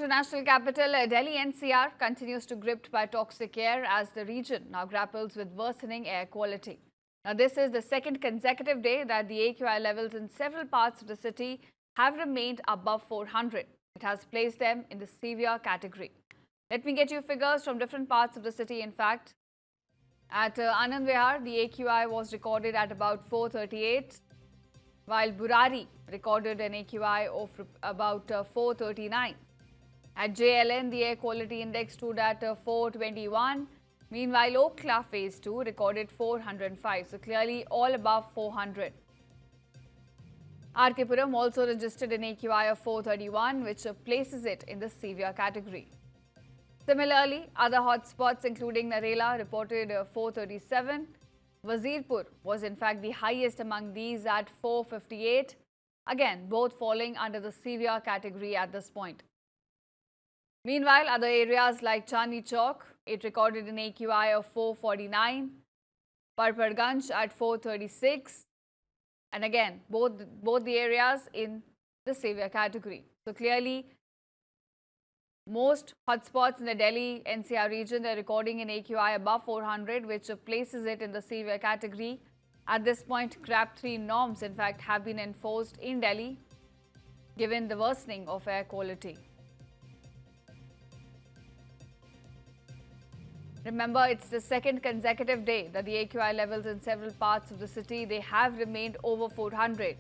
national capital, Delhi NCR continues to gripped by toxic air as the region now grapples with worsening air quality. Now, this is the second consecutive day that the AQI levels in several parts of the city have remained above 400. It has placed them in the severe category. Let me get you figures from different parts of the city. In fact, at Anand Vihar, the AQI was recorded at about 438, while Burari recorded an AQI of about 439. At JLN, the air quality index stood at 421. Meanwhile, Okla Phase 2 recorded 405, so clearly all above 400. RK Puram also registered an AQI of 431, which places it in the severe category. Similarly, other hotspots including Narela reported 437. Wazirpur was in fact the highest among these at 458. Again, both falling under the severe category at this point. Meanwhile, other areas like Chandni Chowk, it recorded an AQI of 449. Parparganj at 436. And again, both the areas in the severe category. So clearly, most hotspots in the Delhi NCR region are recording an AQI above 400, which places it in the severe category. At this point, GRAP 3 norms, in fact, have been enforced in Delhi, given the worsening of air quality. Remember, it's the second consecutive day that the AQI levels in several parts of the city, they have remained over 400.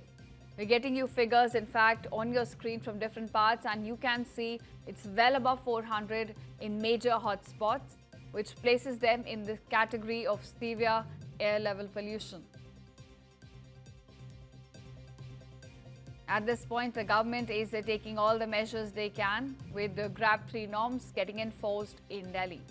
We're getting you figures, in fact, on your screen from different parts, and you can see it's well above 400 in major hotspots, which places them in the category of severe air level pollution. At this point, the government is taking all the measures they can with the GRAP 3 norms getting enforced in Delhi.